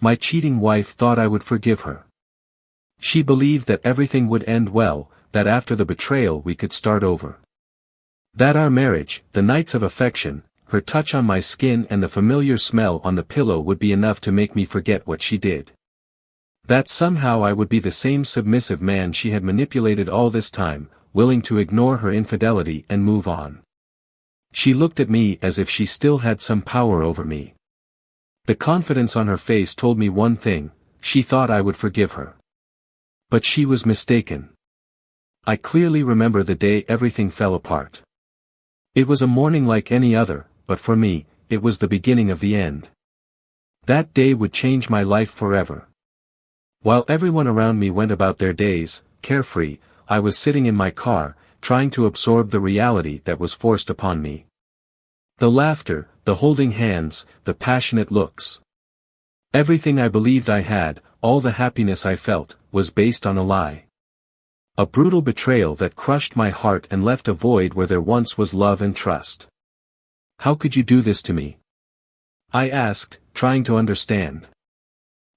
My cheating wife thought I would forgive her. She believed that everything would end well, that after the betrayal we could start over. That our marriage, the nights of affection, her touch on my skin and the familiar smell on the pillow would be enough to make me forget what she did. That somehow I would be the same submissive man she had manipulated all this time, willing to ignore her infidelity and move on. She looked at me as if she still had some power over me. The confidence on her face told me one thing: she thought I would forgive her. But she was mistaken. I clearly remember the day everything fell apart. It was a morning like any other, but for me, it was the beginning of the end. That day would change my life forever. While everyone around me went about their days, carefree, I was sitting in my car, trying to absorb the reality that was forced upon me. The laughter, the holding hands, the passionate looks. Everything I believed I had, all the happiness I felt, was based on a lie. A brutal betrayal that crushed my heart and left a void where there once was love and trust. How could you do this to me? I asked, trying to understand.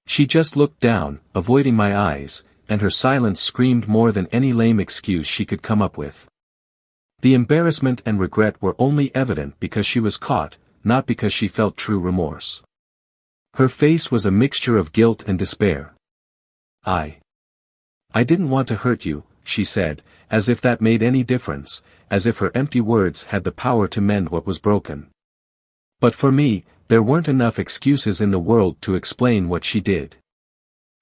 She just looked down, avoiding my eyes, and her silence screamed more than any lame excuse she could come up with. The embarrassment and regret were only evident because she was caught, not because she felt true remorse. Her face was a mixture of guilt and despair. I didn't want to hurt you, she said, as if that made any difference, as if her empty words had the power to mend what was broken. But for me, there weren't enough excuses in the world to explain what she did.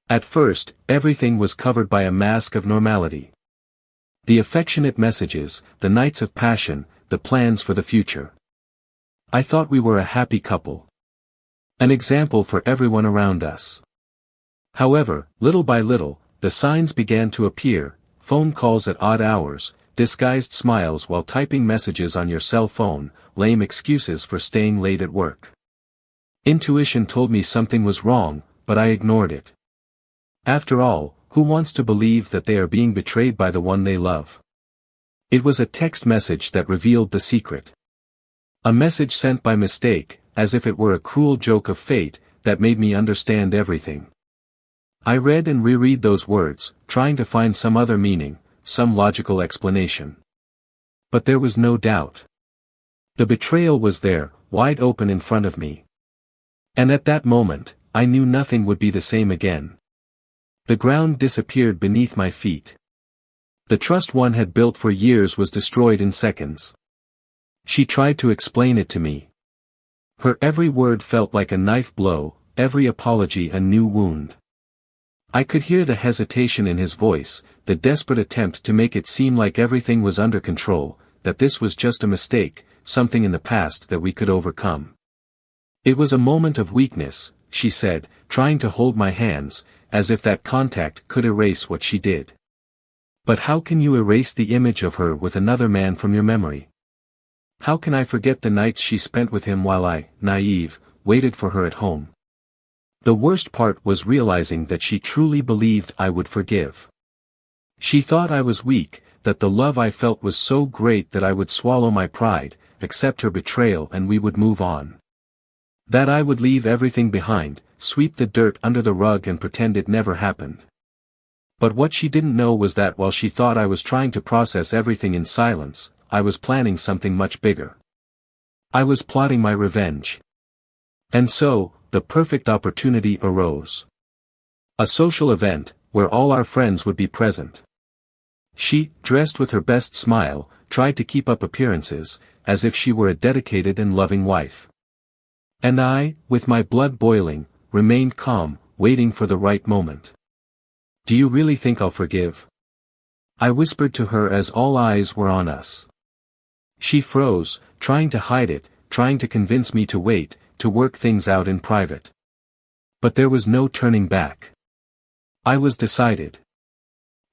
At first, everything was covered by a mask of normality. The affectionate messages, the nights of passion, the plans for the future. I thought we were a happy couple. An example for everyone around us. However, little by little, the signs began to appear: phone calls at odd hours, disguised smiles while typing messages on your cell phone, lame excuses for staying late at work. Intuition told me something was wrong, but I ignored it. After all, who wants to believe that they are being betrayed by the one they love? It was a text message that revealed the secret. A message sent by mistake, as if it were a cruel joke of fate, that made me understand everything. I read and reread those words, trying to find some other meaning, some logical explanation. But there was no doubt. The betrayal was there, wide open in front of me. And at that moment, I knew nothing would be the same again. The ground disappeared beneath my feet. The trust one had built for years was destroyed in seconds. She tried to explain it to me. Her every word felt like a knife blow, every apology a new wound. I could hear the hesitation in his voice, the desperate attempt to make it seem like everything was under control, that this was just a mistake, something in the past that we could overcome. It was a moment of weakness, she said, trying to hold my hands, as if that contact could erase what she did. But how can you erase the image of her with another man from your memory? How can I forget the nights she spent with him while I, naive, waited for her at home? The worst part was realizing that she truly believed I would forgive. She thought I was weak, that the love I felt was so great that I would swallow my pride, accept her betrayal and we would move on. That I would leave everything behind, sweep the dirt under the rug and pretend it never happened. But what she didn't know was that while she thought I was trying to process everything in silence, I was planning something much bigger. I was plotting my revenge. And so, the perfect opportunity arose. A social event, where all our friends would be present. She, dressed with her best smile, tried to keep up appearances, as if she were a dedicated and loving wife. And I, with my blood boiling, remained calm, waiting for the right moment. "Do you really think I'll forgive?" I whispered to her as all eyes were on us. She froze, trying to hide it, trying to convince me to wait, to work things out in private. But there was no turning back. I was decided.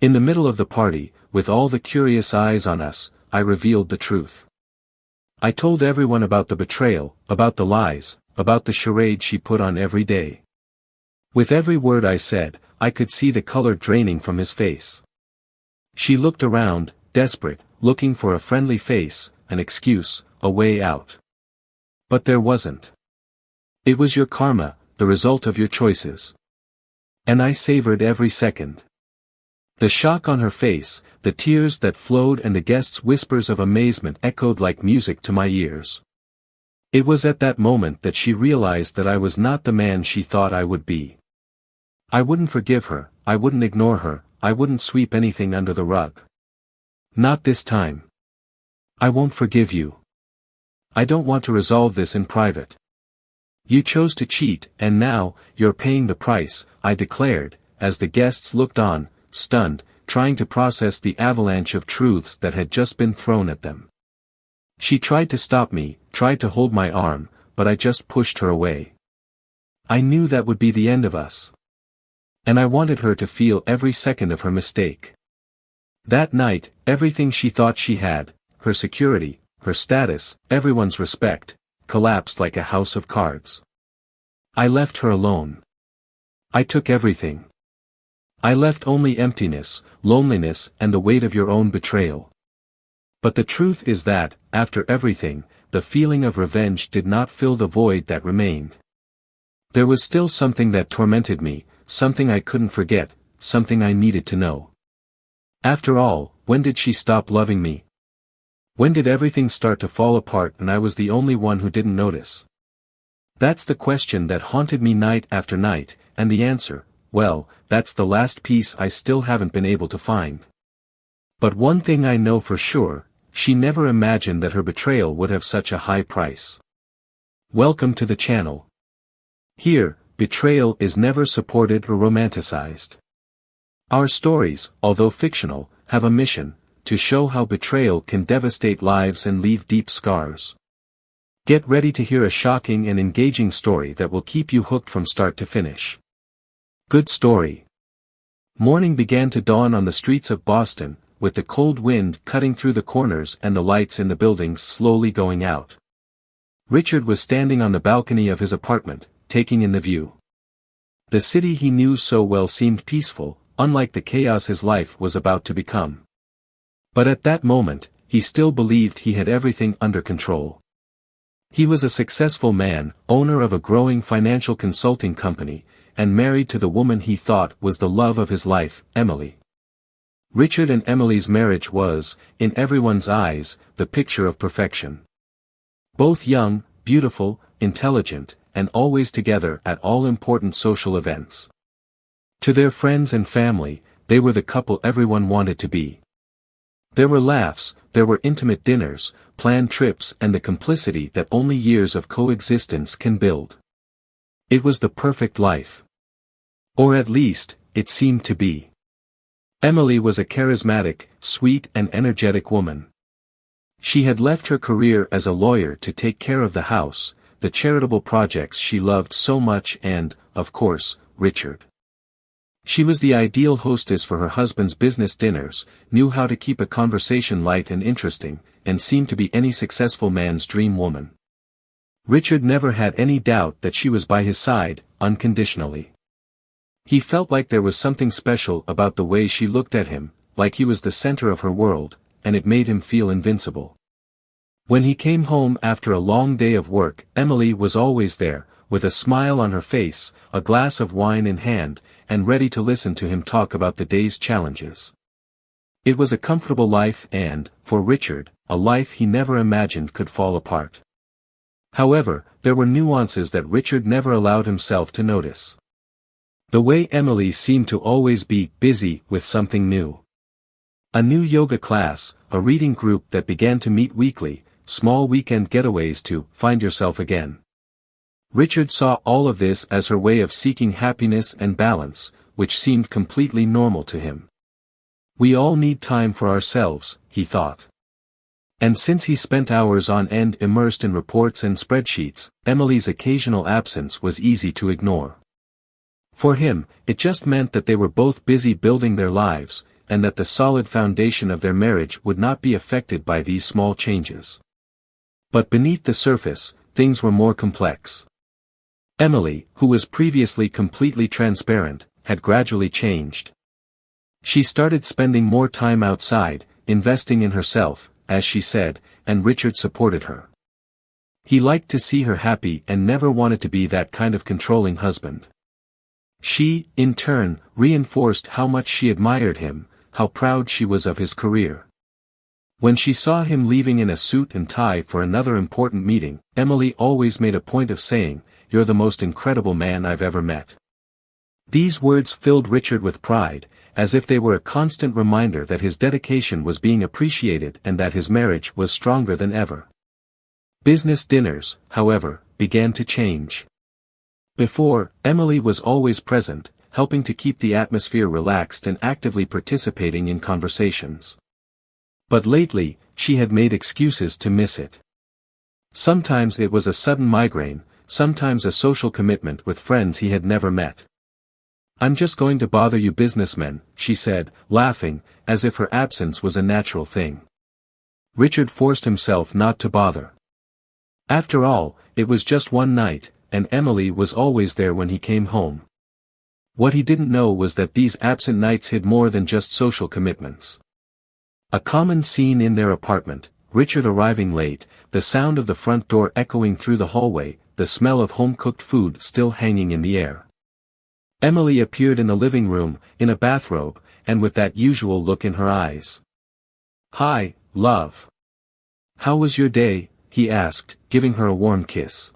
In the middle of the party, with all the curious eyes on us, I revealed the truth. I told everyone about the betrayal, about the lies, about the charade she put on every day. With every word I said, I could see the color draining from his face. She looked around, desperate, looking for a friendly face, an excuse, a way out. But there wasn't. "It was your karma," the result of your choices. And I savored every second. The shock on her face, the tears that flowed and the guests' whispers of amazement echoed like music to my ears. It was at that moment that she realized that I was not the man she thought I would be. I wouldn't forgive her, I wouldn't ignore her, I wouldn't sweep anything under the rug. Not this time. I won't forgive you. I don't want to resolve this in private. You chose to cheat, and now, you're paying the price, I declared, as the guests looked on, stunned, trying to process the avalanche of truths that had just been thrown at them. She tried to stop me, tried to hold my arm, but I just pushed her away. I knew that would be the end of us. And I wanted her to feel every second of her mistake. That night, everything she thought she had, her security, her status, everyone's respect, collapsed like a house of cards. I left her alone. I took everything. I left only emptiness, loneliness, and the weight of your own betrayal. But the truth is that, after everything, the feeling of revenge did not fill the void that remained. There was still something that tormented me, something I couldn't forget, something I needed to know. After all, when did she stop loving me? When did everything start to fall apart and I was the only one who didn't notice? That's the question that haunted me night after night, and the answer, well, that's the last piece I still haven't been able to find. But one thing I know for sure, she never imagined that her betrayal would have such a high price. Welcome to the channel. Here, betrayal is never supported or romanticized. Our stories, although fictional, have a mission, to show how betrayal can devastate lives and leave deep scars. Get ready to hear a shocking and engaging story that will keep you hooked from start to finish. Good story. Morning began to dawn on the streets of Boston, with the cold wind cutting through the corners and the lights in the buildings slowly going out. Richard was standing on the balcony of his apartment, taking in the view. The city he knew so well seemed peaceful, unlike the chaos his life was about to become. But at that moment, he still believed he had everything under control. He was a successful man, owner of a growing financial consulting company, and married to the woman he thought was the love of his life, Emily. Richard and Emily's marriage was, in everyone's eyes, the picture of perfection. Both young, beautiful, intelligent, and always together at all important social events. To their friends and family, they were the couple everyone wanted to be. There were laughs, there were intimate dinners, planned trips, and the complicity that only years of coexistence can build. It was the perfect life. Or at least, it seemed to be. Emily was a charismatic, sweet, and energetic woman. She had left her career as a lawyer to take care of the house, the charitable projects she loved so much and, of course, Richard. She was the ideal hostess for her husband's business dinners, knew how to keep a conversation light and interesting, and seemed to be any successful man's dream woman. Richard never had any doubt that she was by his side, unconditionally. He felt like there was something special about the way she looked at him, like he was the center of her world, and it made him feel invincible. When he came home after a long day of work, Emily was always there, with a smile on her face, a glass of wine in hand, and ready to listen to him talk about the day's challenges. It was a comfortable life and, for Richard, a life he never imagined could fall apart. However, there were nuances that Richard never allowed himself to notice. The way Emily seemed to always be busy with something new. A new yoga class, a reading group that began to meet weekly, small weekend getaways to find yourself again. Richard saw all of this as her way of seeking happiness and balance, which seemed completely normal to him. We all need time for ourselves, he thought. And since he spent hours on end immersed in reports and spreadsheets, Emily's occasional absence was easy to ignore. For him, it just meant that they were both busy building their lives, and that the solid foundation of their marriage would not be affected by these small changes. But beneath the surface, things were more complex. Emily, who was previously completely transparent, had gradually changed. She started spending more time outside, investing in herself, as she said, and Richard supported her. He liked to see her happy and never wanted to be that kind of controlling husband. She, in turn, reinforced how much she admired him, how proud she was of his career. When she saw him leaving in a suit and tie for another important meeting, Emily always made a point of saying, "You're the most incredible man I've ever met." These words filled Richard with pride, as if they were a constant reminder that his dedication was being appreciated and that his marriage was stronger than ever. Business dinners, however, began to change. Before, Emily was always present, helping to keep the atmosphere relaxed and actively participating in conversations. But lately, she had made excuses to miss it. Sometimes it was a sudden migraine, sometimes a social commitment with friends he had never met. "I'm just going to bother you businessmen," she said, laughing, as if her absence was a natural thing. Richard forced himself not to bother. After all, it was just one night, and Emily was always there when he came home. What he didn't know was that these absent nights hid more than just social commitments. A common scene in their apartment, Richard arriving late, the sound of the front door echoing through the hallway, the smell of home-cooked food still hanging in the air. Emily appeared in the living room, in a bathrobe, and with that usual look in her eyes. "Hi, love. How was your day?" he asked, giving her a warm kiss.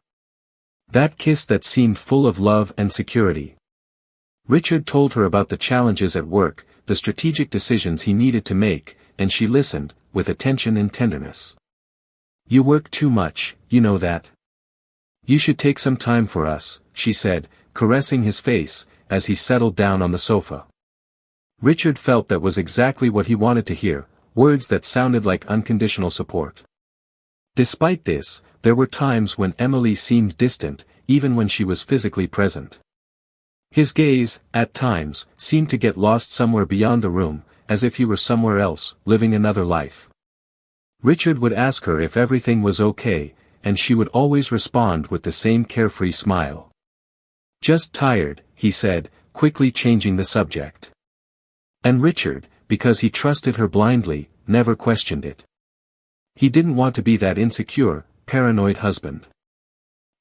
That kiss that seemed full of love and security. Richard told her about the challenges at work, the strategic decisions he needed to make, and she listened, with attention and tenderness. "You work too much, you know that. You should take some time for us," she said, caressing his face, as he settled down on the sofa. Richard felt that was exactly what he wanted to hear, words that sounded like unconditional support. Despite this, there were times when Emily seemed distant, even when she was physically present. His gaze, at times, seemed to get lost somewhere beyond the room, as if he were somewhere else, living another life. Richard would ask her if everything was okay, and she would always respond with the same carefree smile. "Just tired," he said, quickly changing the subject. And Richard, because he trusted her blindly, never questioned it. He didn't want to be that insecure, paranoid husband.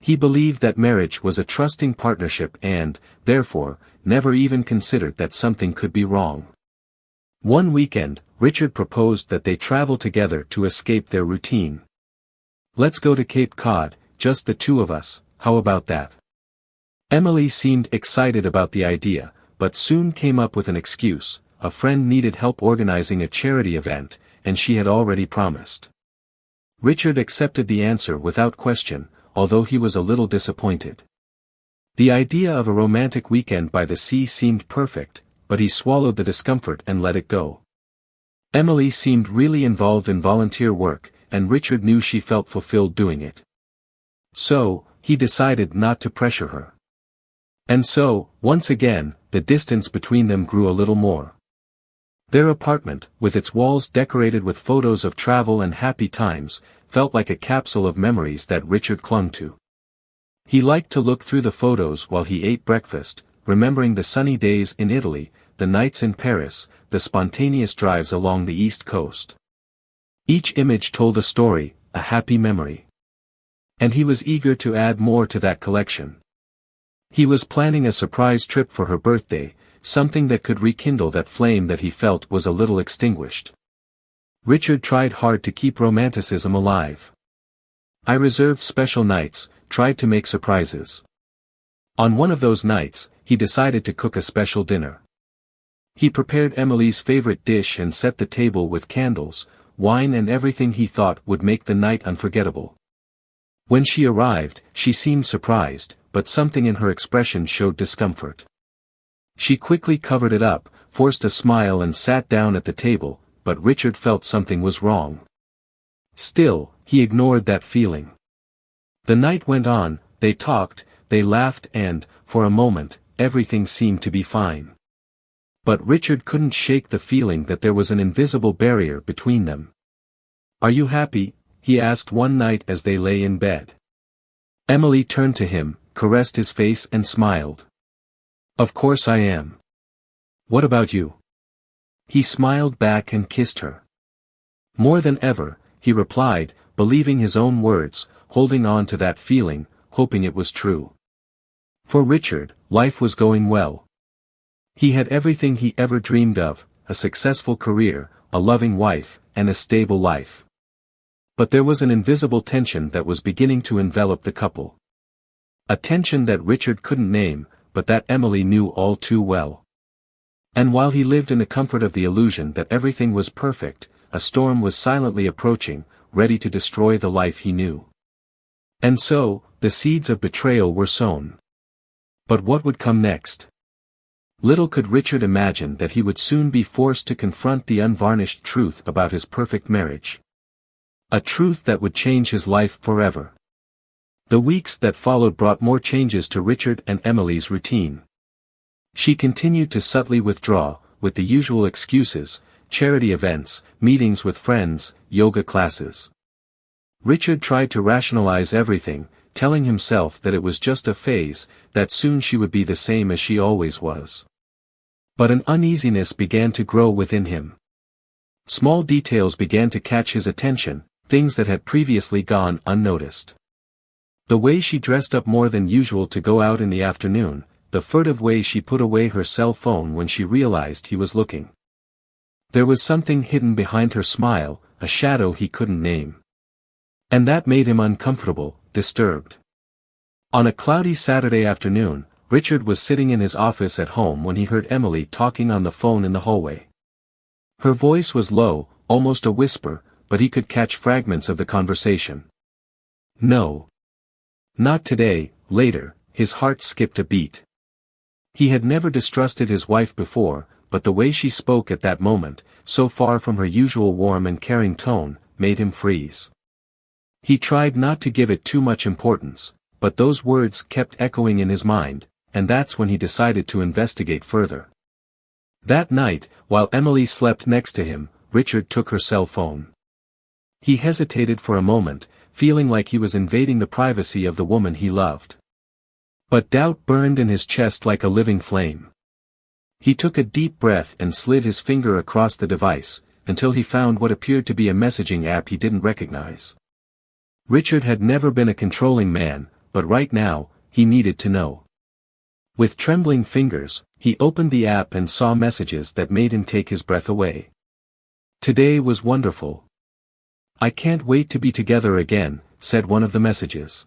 He believed that marriage was a trusting partnership and, therefore, never even considered that something could be wrong. One weekend, Richard proposed that they travel together to escape their routine. "Let's go to Cape Cod, just the two of us, how about that?" Emily seemed excited about the idea, but soon came up with an excuse. A friend needed help organizing a charity event, and she had already promised. Richard accepted the answer without question, although he was a little disappointed. The idea of a romantic weekend by the sea seemed perfect, but he swallowed the discomfort and let it go. Emily seemed really involved in volunteer work, and Richard knew she felt fulfilled doing it. So, he decided not to pressure her. And so, once again, the distance between them grew a little more. Their apartment, with its walls decorated with photos of travel and happy times, felt like a capsule of memories that Richard clung to. He liked to look through the photos while he ate breakfast, remembering the sunny days in Italy, the nights in Paris, the spontaneous drives along the East Coast. Each image told a story, a happy memory. And he was eager to add more to that collection. He was planning a surprise trip for her birthday, something that could rekindle that flame that he felt was a little extinguished. Richard tried hard to keep romanticism alive. "I reserved special nights, tried to make surprises." On one of those nights, he decided to cook a special dinner. He prepared Emily's favorite dish and set the table with candles, wine and everything he thought would make the night unforgettable. When she arrived, she seemed surprised, but something in her expression showed discomfort. She quickly covered it up, forced a smile and sat down at the table, but Richard felt something was wrong. Still, he ignored that feeling. The night went on, they talked, they laughed and, for a moment, everything seemed to be fine. But Richard couldn't shake the feeling that there was an invisible barrier between them. "Are you happy?" he asked one night as they lay in bed. Emily turned to him, caressed his face and smiled. "Of course I am. What about you?" He smiled back and kissed her. "More than ever," he replied, believing his own words, holding on to that feeling, hoping it was true. For Richard, life was going well. He had everything he ever dreamed of, a successful career, a loving wife, and a stable life. But there was an invisible tension that was beginning to envelop the couple. A tension that Richard couldn't name, but that Emily knew all too well. And while he lived in the comfort of the illusion that everything was perfect, a storm was silently approaching, ready to destroy the life he knew. And so, the seeds of betrayal were sown. But what would come next? Little could Richard imagine that he would soon be forced to confront the unvarnished truth about his perfect marriage. A truth that would change his life forever. The weeks that followed brought more changes to Richard and Emily's routine. She continued to subtly withdraw, with the usual excuses, charity events, meetings with friends, yoga classes. Richard tried to rationalize everything, telling himself that it was just a phase, that soon she would be the same as she always was. But an uneasiness began to grow within him. Small details began to catch his attention, things that had previously gone unnoticed. The way she dressed up more than usual to go out in the afternoon, the furtive way she put away her cell phone when she realized he was looking. There was something hidden behind her smile, a shadow he couldn't name. And that made him uncomfortable, disturbed. On a cloudy Saturday afternoon, Richard was sitting in his office at home when he heard Emily talking on the phone in the hallway. Her voice was low, almost a whisper, but he could catch fragments of the conversation. No. Not today, later, his heart skipped a beat. He had never distrusted his wife before, but the way she spoke at that moment, so far from her usual warm and caring tone, made him freeze. He tried not to give it too much importance, but those words kept echoing in his mind, and that's when he decided to investigate further. That night, while Emily slept next to him, Richard took her cell phone. He hesitated for a moment, feeling like he was invading the privacy of the woman he loved. But doubt burned in his chest like a living flame. He took a deep breath and slid his finger across the device, until he found what appeared to be a messaging app he didn't recognize. Richard had never been a controlling man, but right now, he needed to know. With trembling fingers, he opened the app and saw messages that made him take his breath away. Today was wonderful. I can't wait to be together again, said one of the messages.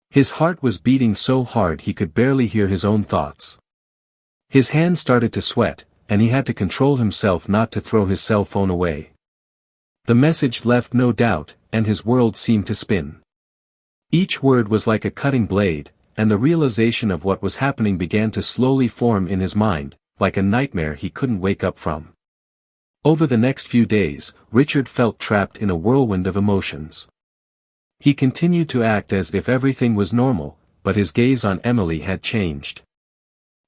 His heart was beating so hard he could barely hear his own thoughts. His hands started to sweat, and he had to control himself not to throw his cell phone away. The message left no doubt, and his world seemed to spin. Each word was like a cutting blade, and the realization of what was happening began to slowly form in his mind, like a nightmare he couldn't wake up from. Over the next few days, Richard felt trapped in a whirlwind of emotions. He continued to act as if everything was normal, but his gaze on Emily had changed.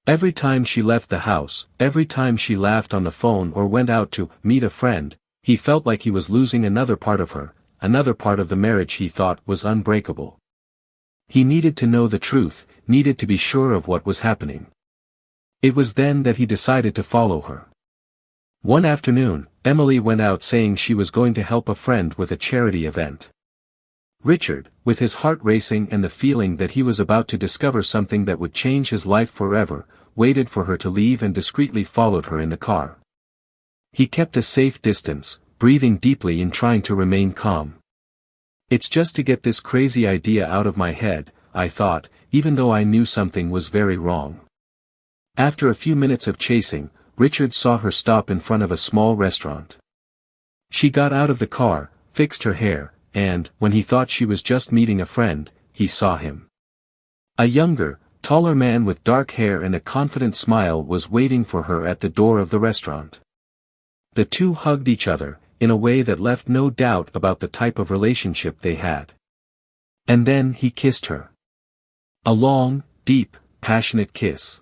Every time she left the house, every time she laughed on the phone or went out to meet a friend, he felt like he was losing another part of her, another part of the marriage he thought was unbreakable. He needed to know the truth, needed to be sure of what was happening. It was then that he decided to follow her. One afternoon, Emily went out saying she was going to help a friend with a charity event. Richard, with his heart racing and the feeling that he was about to discover something that would change his life forever, waited for her to leave and discreetly followed her in the car. He kept a safe distance, breathing deeply and trying to remain calm. It's just to get this crazy idea out of my head, I thought, even though I knew something was very wrong. After a few minutes of chasing, Richard saw her stop in front of a small restaurant. She got out of the car, fixed her hair, and, when he thought she was just meeting a friend, he saw him. A younger, taller man with dark hair and a confident smile was waiting for her at the door of the restaurant. The two hugged each other, in a way that left no doubt about the type of relationship they had. And then he kissed her. A long, deep, passionate kiss.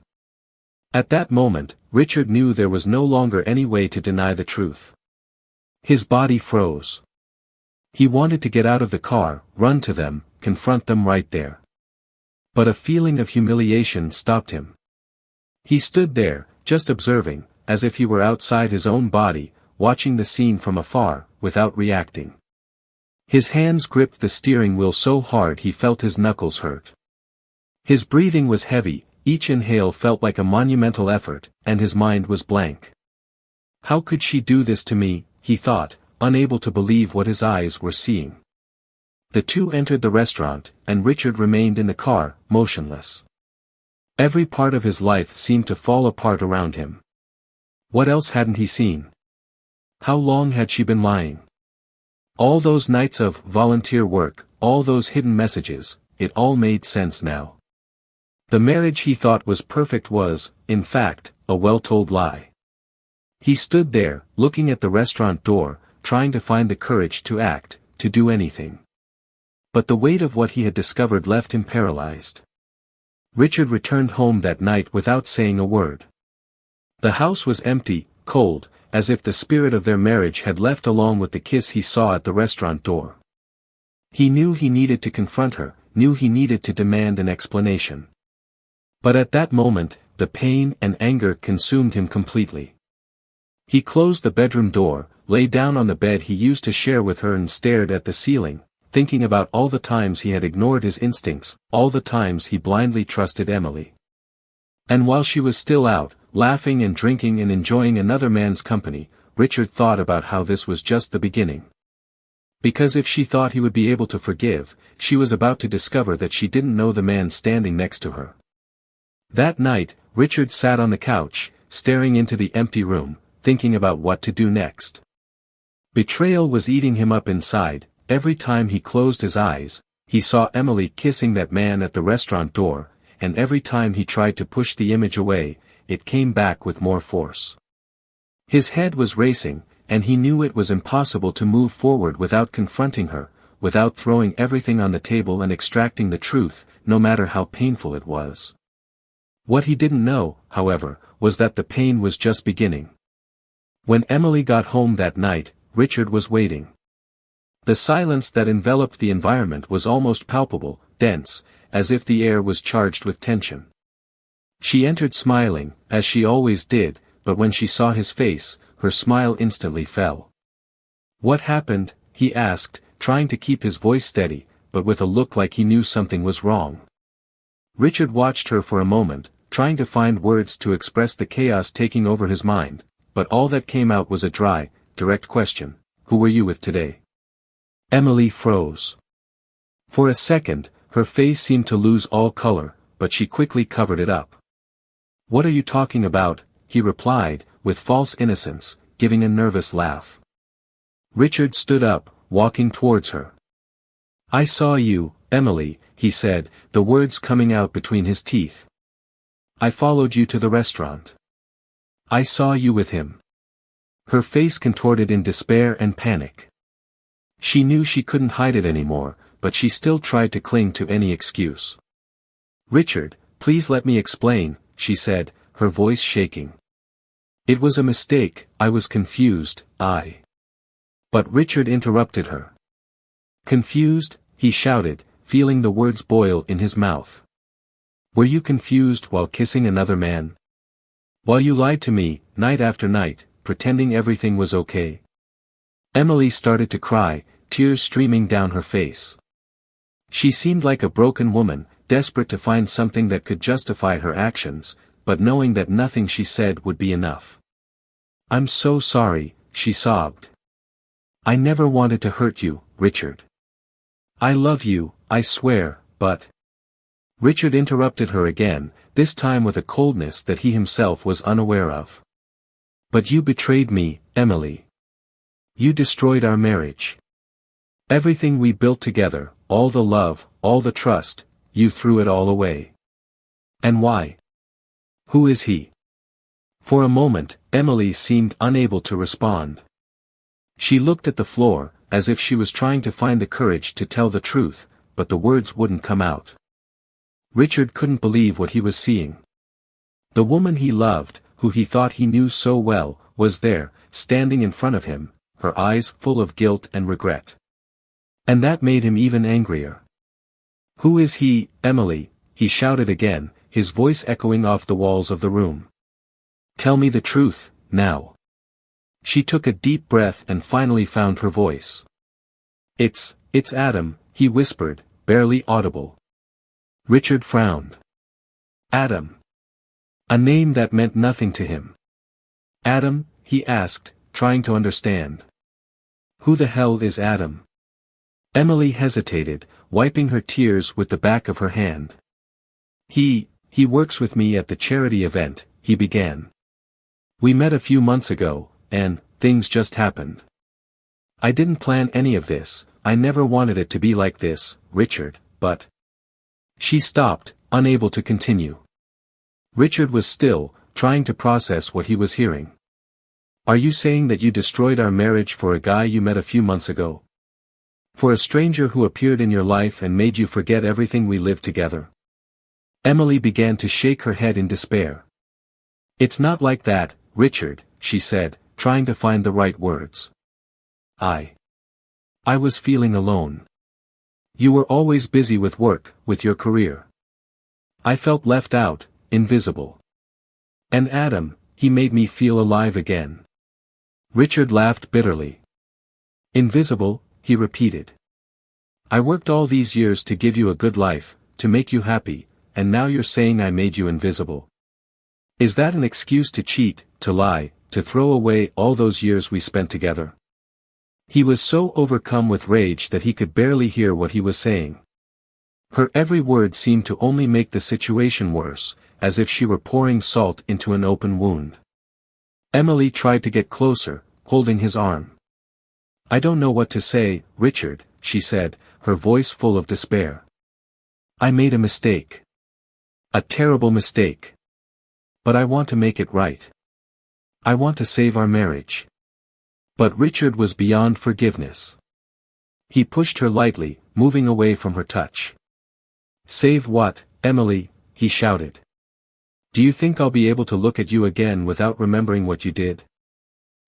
At that moment, Richard knew there was no longer any way to deny the truth. His body froze. He wanted to get out of the car, run to them, confront them right there. But a feeling of humiliation stopped him. He stood there, just observing, as if he were outside his own body, watching the scene from afar, without reacting. His hands gripped the steering wheel so hard he felt his knuckles hurt. His breathing was heavy, each inhale felt like a monumental effort, and his mind was blank. How could she do this to me, he thought, unable to believe what his eyes were seeing. The two entered the restaurant, and Richard remained in the car, motionless. Every part of his life seemed to fall apart around him. What else hadn't he seen? How long had she been lying? All those nights of volunteer work, all those hidden messages, it all made sense now. The marriage he thought was perfect was, in fact, a well-told lie. He stood there, looking at the restaurant door, trying to find the courage to act, to do anything. But the weight of what he had discovered left him paralyzed. Richard returned home that night without saying a word. The house was empty, cold, as if the spirit of their marriage had left along with the kiss he saw at the restaurant door. He knew he needed to confront her, knew he needed to demand an explanation. But at that moment, the pain and anger consumed him completely. He closed the bedroom door, lay down on the bed he used to share with her and stared at the ceiling, thinking about all the times he had ignored his instincts, all the times he blindly trusted Emily. And while she was still out, laughing and drinking and enjoying another man's company, Richard thought about how this was just the beginning. Because if she thought he would be able to forgive, she was about to discover that she didn't know the man standing next to her. That night, Richard sat on the couch, staring into the empty room, thinking about what to do next. Betrayal was eating him up inside. Every time he closed his eyes, he saw Emily kissing that man at the restaurant door, and every time he tried to push the image away, it came back with more force. His head was racing, and he knew it was impossible to move forward without confronting her, without throwing everything on the table and extracting the truth, no matter how painful it was. What he didn't know, however, was that the pain was just beginning. When Emily got home that night, Richard was waiting. The silence that enveloped the environment was almost palpable, dense, as if the air was charged with tension. She entered smiling, as she always did, but when she saw his face, her smile instantly fell. "What happened?" he asked, trying to keep his voice steady, but with a look like he knew something was wrong. Richard watched her for a moment, trying to find words to express the chaos taking over his mind, but all that came out was a dry, direct question: "Who were you with today?" Emily froze. For a second, her face seemed to lose all color, but she quickly covered it up. "What are you talking about?" he replied, with false innocence, giving a nervous laugh. Richard stood up, walking towards her. "I saw you, Emily," he said, the words coming out between his teeth. "I followed you to the restaurant. I saw you with him." Her face contorted in despair and panic. She knew she couldn't hide it anymore, but she still tried to cling to any excuse. "Richard, please let me explain," she said, her voice shaking. "It was a mistake, I was confused, I..." But Richard interrupted her. "Confused?" he shouted, feeling the words boil in his mouth. "Were you confused while kissing another man? While you lied to me, night after night, pretending everything was okay?" Emily started to cry, tears streaming down her face. She seemed like a broken woman, desperate to find something that could justify her actions, but knowing that nothing she said would be enough. "I'm so sorry," she sobbed. "I never wanted to hurt you, Richard. I love you, I swear, but..." Richard interrupted her again, this time with a coldness that he himself was unaware of. "But you betrayed me, Emily. You destroyed our marriage. Everything we built together, all the love, all the trust, you threw it all away. And why? Who is he?" For a moment, Emily seemed unable to respond. She looked at the floor, as if she was trying to find the courage to tell the truth, but the words wouldn't come out. Richard couldn't believe what he was seeing. The woman he loved, who he thought he knew so well, was there, standing in front of him, her eyes full of guilt and regret. And that made him even angrier. "Who is he, Emily?" he shouted again, his voice echoing off the walls of the room. "Tell me the truth, now." She took a deep breath and finally found her voice. It's Adam, he whispered, barely audible. Richard frowned. Adam. A name that meant nothing to him. Adam, he asked, trying to understand. Who the hell is Adam? Emily hesitated, wiping her tears with the back of her hand. He works with me at the charity event, he began. We met a few months ago, and things just happened. I didn't plan any of this, I never wanted it to be like this, Richard, but... She stopped, unable to continue. Richard was still, trying to process what he was hearing. Are you saying that you destroyed our marriage for a guy you met a few months ago? For a stranger who appeared in your life and made you forget everything we lived together? Emily began to shake her head in despair. It's not like that, Richard, she said, trying to find the right words. I was feeling alone. You were always busy with work, with your career. I felt left out, invisible. And Adam, he made me feel alive again. Richard laughed bitterly. Invisible, he repeated. I worked all these years to give you a good life, to make you happy, and now you're saying I made you invisible. Is that an excuse to cheat, to lie, to throw away all those years we spent together? He was so overcome with rage that he could barely hear what he was saying. Her every word seemed to only make the situation worse, as if she were pouring salt into an open wound. Emily tried to get closer, holding his arm. I don't know what to say, Richard, she said, her voice full of despair. I made a mistake. A terrible mistake. But I want to make it right. I want to save our marriage. But Richard was beyond forgiveness. He pushed her lightly, moving away from her touch. Save what, Emily? He shouted. Do you think I'll be able to look at you again without remembering what you did?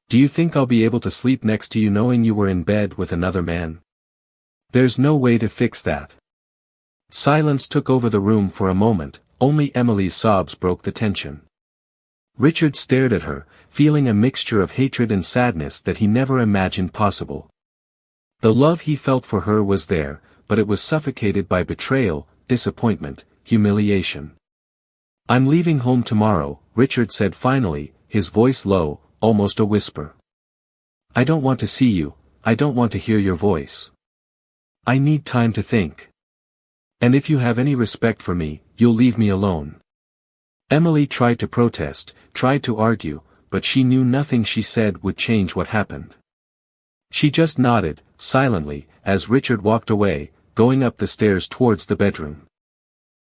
Do you think I'll be able to sleep next to you knowing you were in bed with another man? There's no way to fix that. Silence took over the room for a moment, only Emily's sobs broke the tension. Richard stared at her, feeling a mixture of hatred and sadness that he never imagined possible. The love he felt for her was there, but it was suffocated by betrayal, disappointment, humiliation. I'm leaving home tomorrow, Richard said finally, his voice low, almost a whisper. I don't want to see you, I don't want to hear your voice. I need time to think. And if you have any respect for me, you'll leave me alone. Emily tried to protest, tried to argue, but she knew nothing she said would change what happened. She just nodded, silently, as Richard walked away, going up the stairs towards the bedroom.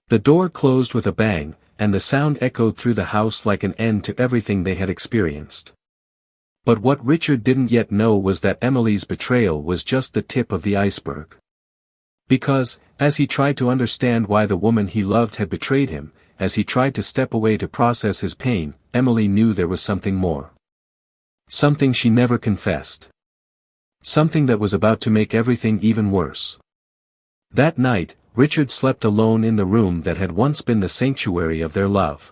The door closed with a bang, and the sound echoed through the house like an end to everything they had experienced. But what Richard didn't yet know was that Emily's betrayal was just the tip of the iceberg. Because, as he tried to understand why the woman he loved had betrayed him, as he tried to step away to process his pain, Emily knew there was something more. Something she never confessed. Something that was about to make everything even worse. That night, Richard slept alone in the room that had once been the sanctuary of their love.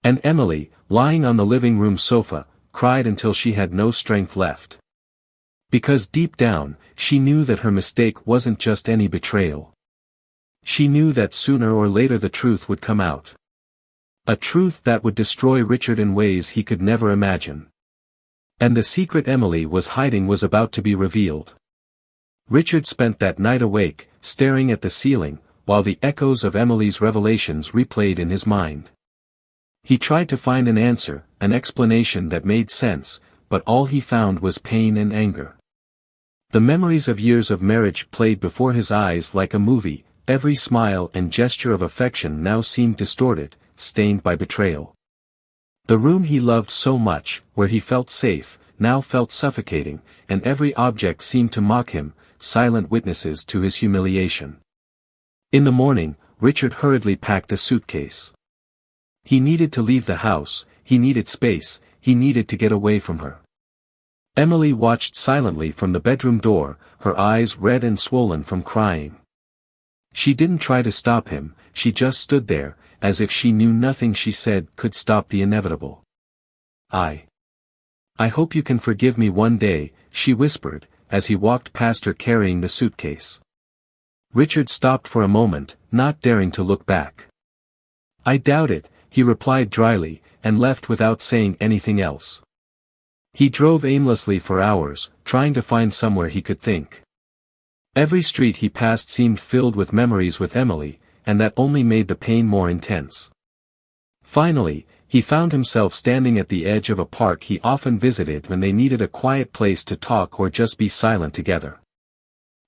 And Emily, lying on the living room sofa, cried until she had no strength left. Because deep down, she knew that her mistake wasn't just any betrayal. She knew that sooner or later the truth would come out. A truth that would destroy Richard in ways he could never imagine. And the secret Emily was hiding was about to be revealed. Richard spent that night awake, staring at the ceiling, while the echoes of Emily's revelations replayed in his mind. He tried to find an answer, an explanation that made sense, but all he found was pain and anger. The memories of years of marriage played before his eyes like a movie. Every smile and gesture of affection now seemed distorted, stained by betrayal. The room he loved so much, where he felt safe, now felt suffocating, and every object seemed to mock him, silent witnesses to his humiliation. In the morning, Richard hurriedly packed a suitcase. He needed to leave the house, he needed space, he needed to get away from her. Emily watched silently from the bedroom door, her eyes red and swollen from crying. She didn't try to stop him, she just stood there, as if she knew nothing she said could stop the inevitable. I hope you can forgive me one day, she whispered, as he walked past her carrying the suitcase. Richard stopped for a moment, not daring to look back. "I doubt it," he replied dryly, and left without saying anything else. He drove aimlessly for hours, trying to find somewhere he could think. Every street he passed seemed filled with memories with Emily, and that only made the pain more intense. Finally, he found himself standing at the edge of a park he often visited when they needed a quiet place to talk or just be silent together.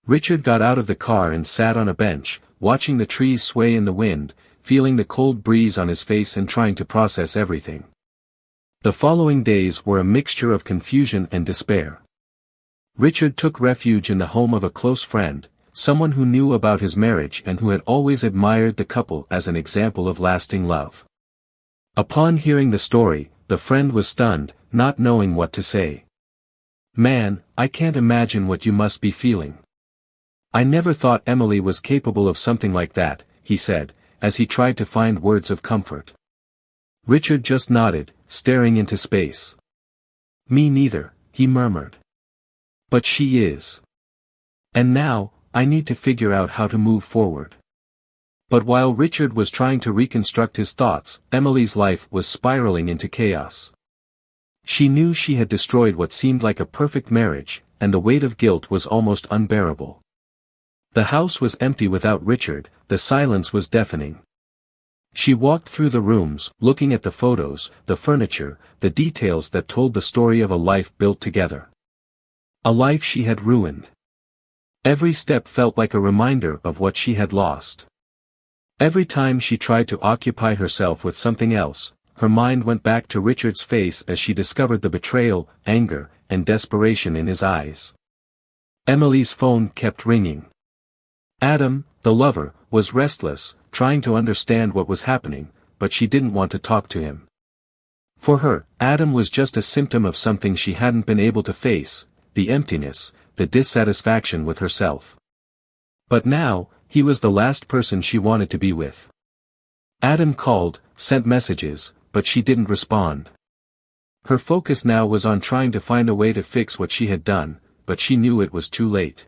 Richard got out of the car and sat on a bench, watching the trees sway in the wind, feeling the cold breeze on his face and trying to process everything. The following days were a mixture of confusion and despair. Richard took refuge in the home of a close friend, someone who knew about his marriage and who had always admired the couple as an example of lasting love. Upon hearing the story, the friend was stunned, not knowing what to say. "Man, I can't imagine what you must be feeling. I never thought Emily was capable of something like that," he said, as he tried to find words of comfort. Richard just nodded, staring into space. "Me neither," he murmured. "But she is. And now, I need to figure out how to move forward." But while Richard was trying to reconstruct his thoughts, Emily's life was spiraling into chaos. She knew she had destroyed what seemed like a perfect marriage, and the weight of guilt was almost unbearable. The house was empty without Richard, the silence was deafening. She walked through the rooms, looking at the photos, the furniture, the details that told the story of a life built together. A life she had ruined. Every step felt like a reminder of what she had lost. Every time she tried to occupy herself with something else, her mind went back to Richard's face as she discovered the betrayal, anger, and desperation in his eyes. Emily's phone kept ringing. Adam, the lover, was restless, trying to understand what was happening, but she didn't want to talk to him. For her, Adam was just a symptom of something she hadn't been able to face, the emptiness, the dissatisfaction with herself. But now, he was the last person she wanted to be with. Adam called, sent messages, but she didn't respond. Her focus now was on trying to find a way to fix what she had done, but she knew it was too late.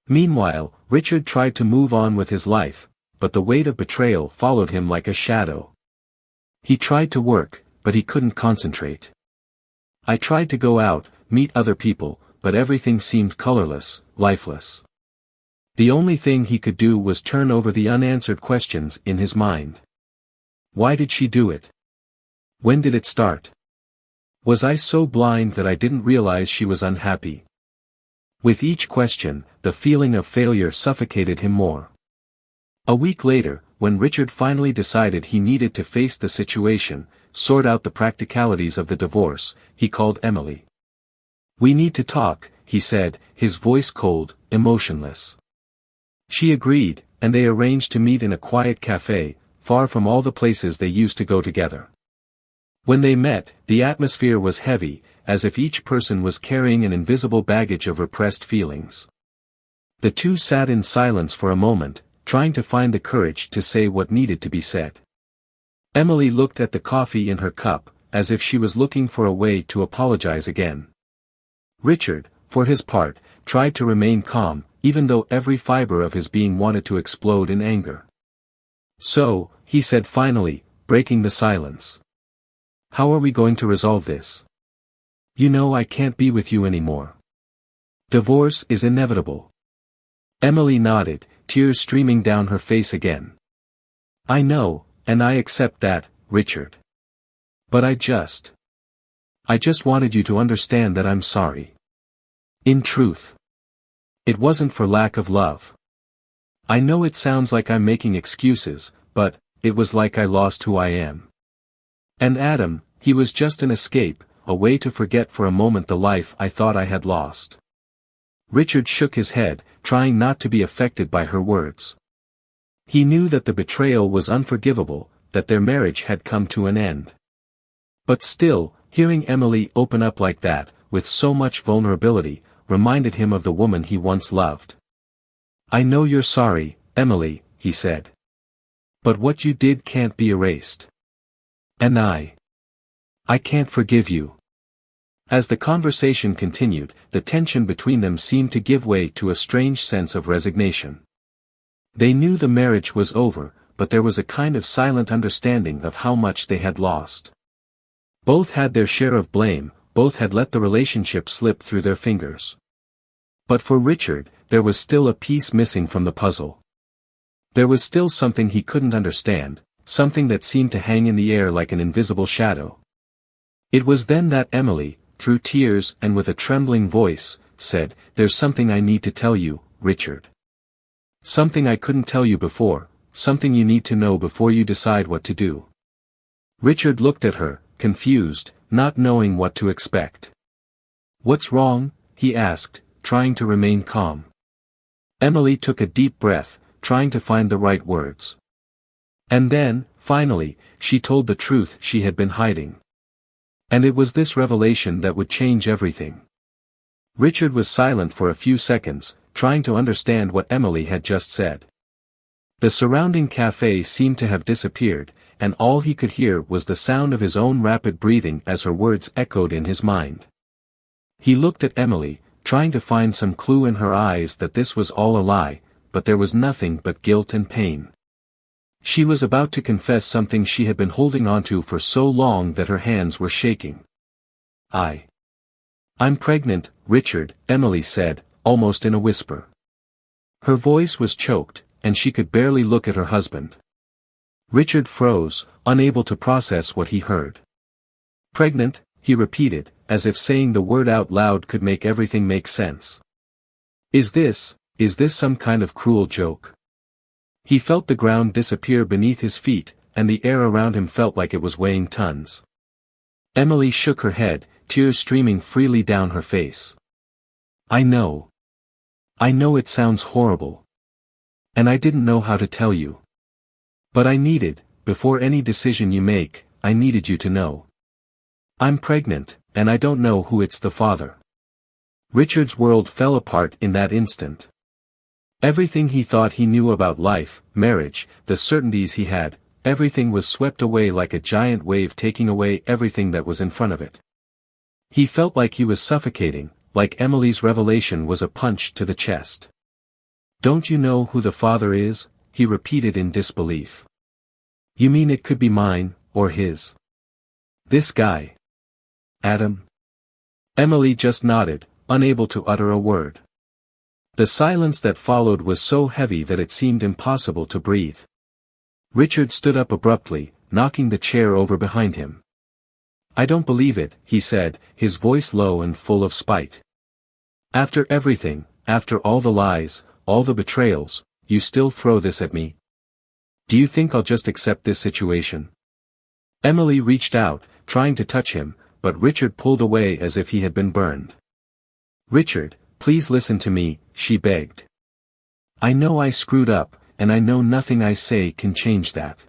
Meanwhile, Richard tried to move on with his life, but the weight of betrayal followed him like a shadow. He tried to work, but he couldn't concentrate. "I tried to go out, meet other people, but everything seemed colorless, lifeless." The only thing he could do was turn over the unanswered questions in his mind. Why did she do it? When did it start? Was I so blind that I didn't realize she was unhappy? With each question, the feeling of failure suffocated him more. A week later, when Richard finally decided he needed to face the situation, sort out the practicalities of the divorce, he called Emily. "We need to talk," he said, his voice cold, emotionless. She agreed, and they arranged to meet in a quiet cafe, far from all the places they used to go together. When they met, the atmosphere was heavy, as if each person was carrying an invisible baggage of repressed feelings. The two sat in silence for a moment, trying to find the courage to say what needed to be said. Emily looked at the coffee in her cup, as if she was looking for a way to apologize again. Richard, for his part, tried to remain calm, even though every fiber of his being wanted to explode in anger. "So," he said finally, breaking the silence. "How are we going to resolve this? You know I can't be with you anymore. Divorce is inevitable." Emily nodded, tears streaming down her face again. "I know, and I accept that, Richard. But I just wanted you to understand that I'm sorry. In truth, it wasn't for lack of love. I know it sounds like I'm making excuses, but it was like I lost who I am. And Adam, he was just an escape, a way to forget for a moment the life I thought I had lost." Richard shook his head, trying not to be affected by her words. He knew that the betrayal was unforgivable, that their marriage had come to an end. But still, hearing Emily open up like that, with so much vulnerability, reminded him of the woman he once loved. "I know you're sorry, Emily," he said. "But what you did can't be erased. And I can't forgive you. As the conversation continued, the tension between them seemed to give way to a strange sense of resignation. They knew the marriage was over, but there was a kind of silent understanding of how much they had lost. Both had their share of blame, both had let the relationship slip through their fingers. But for Richard, there was still a piece missing from the puzzle. There was still something he couldn't understand, something that seemed to hang in the air like an invisible shadow. It was then that Emily, through tears and with a trembling voice, said, "There's something I need to tell you, Richard. Something I couldn't tell you before, something you need to know before you decide what to do." Richard looked at her, confused, not knowing what to expect. "What's wrong?" he asked, trying to remain calm. Emily took a deep breath, trying to find the right words. And then, finally, she told the truth she had been hiding. And it was this revelation that would change everything. Richard was silent for a few seconds, trying to understand what Emily had just said. The surrounding cafe seemed to have disappeared, and all he could hear was the sound of his own rapid breathing as her words echoed in his mind. He looked at Emily, trying to find some clue in her eyes that this was all a lie, but there was nothing but guilt and pain. She was about to confess something she had been holding onto for so long that her hands were shaking. I'm pregnant, Richard," Emily said, almost in a whisper. Her voice was choked, and she could barely look at her husband. Richard froze, unable to process what he heard. "Pregnant," he repeated, as if saying the word out loud could make everything make sense. Is this some kind of cruel joke?" He felt the ground disappear beneath his feet, and the air around him felt like it was weighing tons. Emily shook her head, tears streaming freely down her face. I know it sounds horrible. And I didn't know how to tell you. But I needed, before any decision you make, I needed you to know. I'm pregnant, and I don't know who it's the father." Richard's world fell apart in that instant. Everything he thought he knew about life, marriage, the certainties he had, everything was swept away like a giant wave taking away everything that was in front of it. He felt like he was suffocating, like Emily's revelation was a punch to the chest. "Don't you know who the father is?" he repeated in disbelief. "You mean it could be mine, or his? This guy? Adam?" Emily just nodded, unable to utter a word. The silence that followed was so heavy that it seemed impossible to breathe. Richard stood up abruptly, knocking the chair over behind him. "I don't believe it," he said, his voice low and full of spite. "After everything, after all the lies, all the betrayals, you still throw this at me? Do you think I'll just accept this situation?" Emily reached out, trying to touch him, but Richard pulled away as if he had been burned. "Richard, please listen to me," she begged. "I know I screwed up, and I know nothing I say can change that.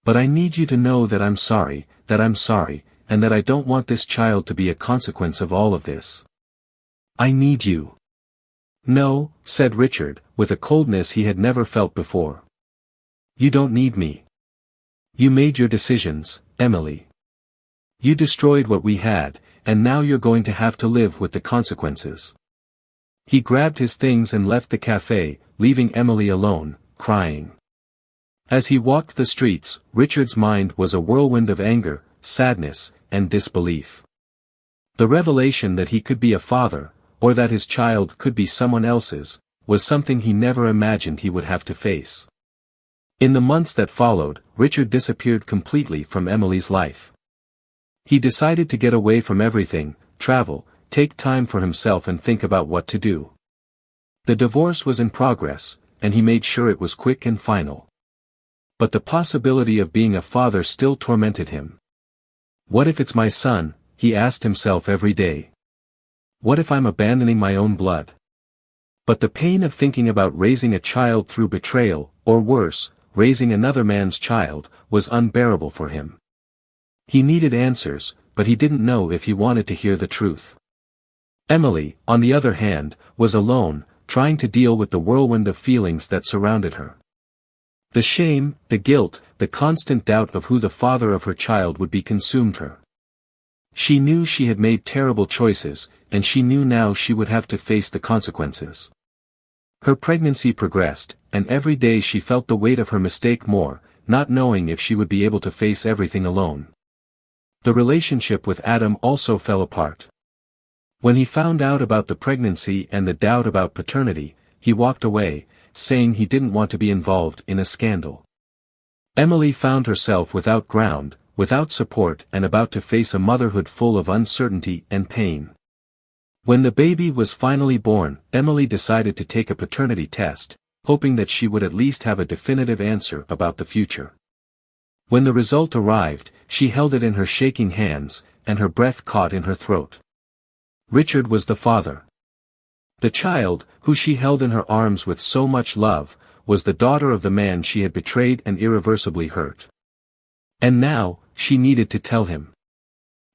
But I need you to know that I'm sorry, and that I don't want this child to be a consequence of all of this. I need you." "No," said Richard, with a coldness he had never felt before. "You don't need me. You made your decisions, Emily. You destroyed what we had, and now you're going to have to live with the consequences." He grabbed his things and left the cafe, leaving Emily alone, crying. As he walked the streets, Richard's mind was a whirlwind of anger, sadness, and disbelief. The revelation that he could be a father, or that his child could be someone else's, was something he never imagined he would have to face. In the months that followed, Richard disappeared completely from Emily's life. He decided to get away from everything, travel, take time for himself and think about what to do. The divorce was in progress, and he made sure it was quick and final. But the possibility of being a father still tormented him. What if it's my son, he asked himself every day. What if I'm abandoning my own blood? But the pain of thinking about raising a child through betrayal, or worse, raising another man's child, was unbearable for him. He needed answers, but he didn't know if he wanted to hear the truth. Emily, on the other hand, was alone, trying to deal with the whirlwind of feelings that surrounded her. The shame, the guilt, the constant doubt of who the father of her child would be consumed her. She knew she had made terrible choices, and she knew now she would have to face the consequences. Her pregnancy progressed, and every day she felt the weight of her mistake more, not knowing if she would be able to face everything alone. The relationship with Adam also fell apart. When he found out about the pregnancy and the doubt about paternity, he walked away, saying he didn't want to be involved in a scandal. Emily found herself without ground, without support, and about to face a motherhood full of uncertainty and pain. When the baby was finally born, Emily decided to take a paternity test, hoping that she would at least have a definitive answer about the future. When the result arrived, she held it in her shaking hands, and her breath caught in her throat. Richard was the father. The child, who she held in her arms with so much love, was the daughter of the man she had betrayed and irreversibly hurt. And now, she needed to tell him.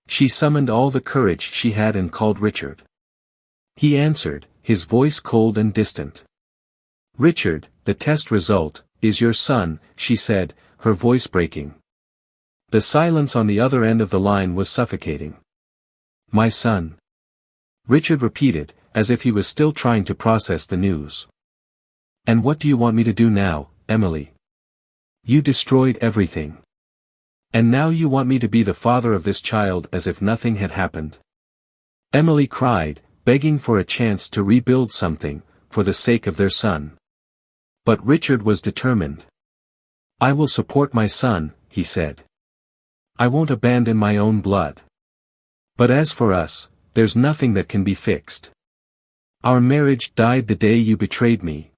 She summoned all the courage she had and called Richard. He answered, his voice cold and distant. "Richard, the test result is your son," she said, her voice breaking. The silence on the other end of the line was suffocating. "My son?" Richard repeated, as if he was still trying to process the news. "And what do you want me to do now, Emily? You destroyed everything. And now you want me to be the father of this child as if nothing had happened?" Emily cried, begging for a chance to rebuild something, for the sake of their son. But Richard was determined. "I will support my son," he said. "I won't abandon my own blood. But as for us, there's nothing that can be fixed. Our marriage died the day you betrayed me.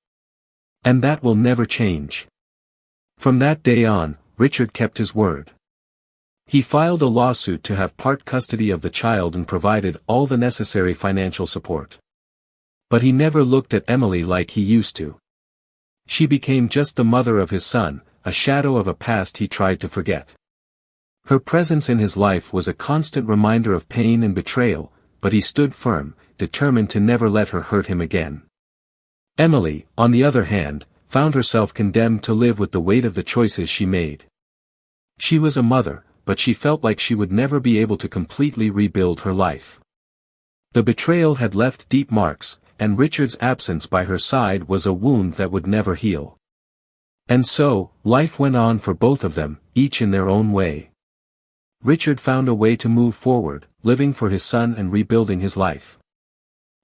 And that will never change." From that day on, Richard kept his word. He filed a lawsuit to have part custody of the child and provided all the necessary financial support. But he never looked at Emily like he used to. She became just the mother of his son, a shadow of a past he tried to forget. Her presence in his life was a constant reminder of pain and betrayal, but he stood firm, determined to never let her hurt him again. Emily, on the other hand, found herself condemned to live with the weight of the choices she made. She was a mother, but she felt like she would never be able to completely rebuild her life. The betrayal had left deep marks, and Richard's absence by her side was a wound that would never heal. And so, life went on for both of them, each in their own way. Richard found a way to move forward, living for his son and rebuilding his life.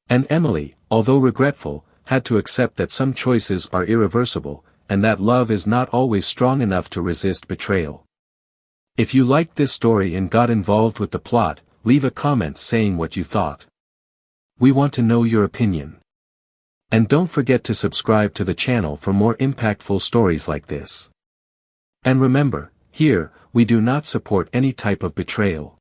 And Emily, although regretful, had to accept that some choices are irreversible, and that love is not always strong enough to resist betrayal. If you liked this story and got involved with the plot, leave a comment saying what you thought. We want to know your opinion. And don't forget to subscribe to the channel for more impactful stories like this. And remember, here, we do not support any type of betrayal.